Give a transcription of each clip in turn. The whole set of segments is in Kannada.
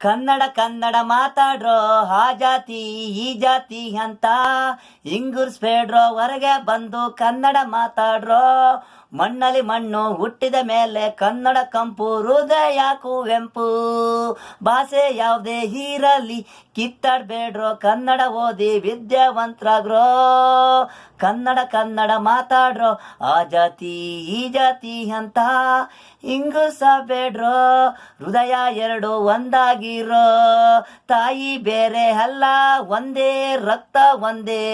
ಕನ್ನಡ ಕನ್ನಡ ಮಾತಾಡ್ರೋ ಆ ಜಾತಿ ಈ ಜಾತಿ ಅಂತ ಹಿಂಗುರ್ಸ್ಬೇಡ್ರೋ, ಹೊರಗೆ ಬಂದು ಕನ್ನಡ ಮಾತಾಡ್ರೋ. ಮಣ್ಣಲ್ಲಿ ಮಣ್ಣು ಹುಟ್ಟಿದ ಮೇಲೆ ಕನ್ನಡ ಕಂಪು, ಹೃದಯ ಕುವೆಂಪು. ಭಾಷೆ ಯಾವುದೇ ಇರಲಿ ಕಿತ್ತಾಡ್ಬೇಡ್ರೋ, ಕನ್ನಡ ಓದಿ ವಿದ್ಯಾವಂತರಾಗ್ರೋ. ಕನ್ನಡ ಕನ್ನಡ ಮಾತಾಡ್ರೋ ಆ ಜಾತಿ ಈ ಜಾತಿ ಅಂತ ಹಿಂಗುಸಬೇಡ್ರೋ, ಹೃದಯ ಎರಡು ಒಂದಾಗಿರೋ. ತಾಯಿ ಬೇರೆ ಅಲ್ಲ ಒಂದೇ, ರಕ್ತ ಒಂದೇ.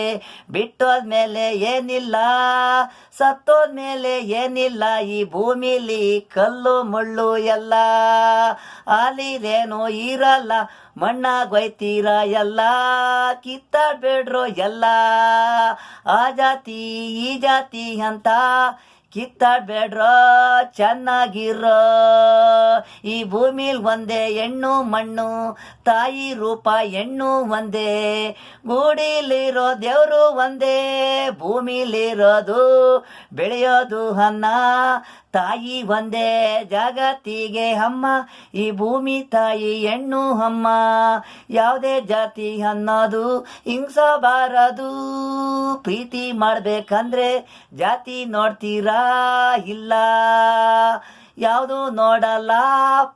ಬಿಟ್ಟೋದ್ಮೇಲೆ ಏನಿಲ್ಲ, ಸತ್ತೋದ್ಮೇಲೆ ಏನಿಲ್ಲ. ಈ ಭೂಮಿಲಿ ಕಲ್ಲು ಮುಳ್ಳು ಎಲ್ಲ, ಅಲ್ಲಿದೇನೋ ಇರಲ್ಲ, ಮಣ್ಣಾಗೊಯ್ತೀರ ಎಲ್ಲ. ಕಿತ್ತಾಡ್ಬೇಡ್ರೋ ಎಲ್ಲ, ಆ ಜಾತಿ ಈ ಜಾತಿ ಅಂತ ಕಿತ್ತಾಡ್ಬೇಡ್ರೋ, ಚೆನ್ನಾಗಿರೋ. ಈ ಭೂಮಿಲ್ ಒಂದೇ ಹೆಣ್ಣು ಮಣ್ಣು, ತಾಯಿ ರೂಪ ಹೆಣ್ಣು ಒಂದೇ. ಗೂಡಿಲಿರೋ ದೇವರು ಒಂದೇ, ಭೂಮಿಲಿರೋದು ಬೆಳೆಯೋದು ಅನ್ನ. ತಾಯಿ ಒಂದೇ ಜಗತ್ತಿಗೆ ಅಮ್ಮ, ಈ ಭೂಮಿ ತಾಯಿ ಹೆಣ್ಣು ಅಮ್ಮ. ಯಾವುದೇ ಜಾತಿ ಅನ್ನೋದು ಹಿಂಸಬಾರದು, ಪ್ರೀತಿ ಮಾಡ್ಬೇಕಂದ್ರೆ ಜಾತಿ ನೋಡ್ತೀರಾ ಇಲ್ಲ. ಯಾವುದು ನೋಡಲ್ಲ,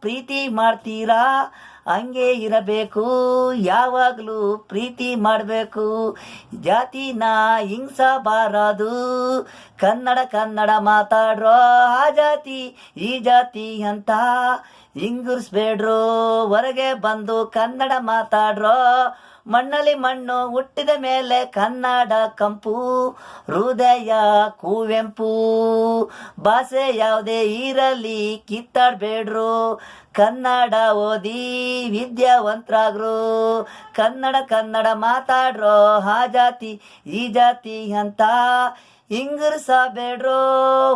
ಪ್ರೀತಿ ಮಾಡ್ತೀರಾ ಹಂಗೆ ಇರಬೇಕು. ಯಾವಾಗಲೂ ಪ್ರೀತಿ ಮಾಡಬೇಕು, ಜಾತಿನ ಹಿಂಸಬಾರದು. ಕನ್ನಡ ಕನ್ನಡ ಮಾತಾಡ್ರೋ ಆ ಜಾತಿ ಈ ಜಾತಿ ಅಂತ ಹಿಂಗುರ್ಸ್ಬೇಡ್ರೋ, ಹೊರಗೆ ಬಂದು ಕನ್ನಡ ಮಾತಾಡ್ರೋ. ಮಣ್ಣಲ್ಲಿ ಮಣ್ಣು ಹುಟ್ಟಿದ ಮೇಲೆ ಕನ್ನಡ ಕಂಪು, ಹೃದಯ ಕುವೆಂಪು. ಭಾಷೆ ಯಾವುದೇ ಇರಲಿ ಕಿತ್ತಾಡ್ಬೇಡ್ರು, ಕನ್ನಡ ಓದಿ ವಿದ್ಯಾವಂತರಾಗ್ರು. ಕನ್ನಡ ಕನ್ನಡ ಮಾತಾಡ್ರೋ ಆ ಜಾತಿ ಈ ಜಾತಿ ಅಂತ ಹಿಂಗುರ್ಸಬೇಡ್ರೋ,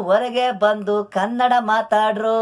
ಹೊರಗೆ ಬಂದು ಕನ್ನಡ ಮಾತಾಡ್ರೋ.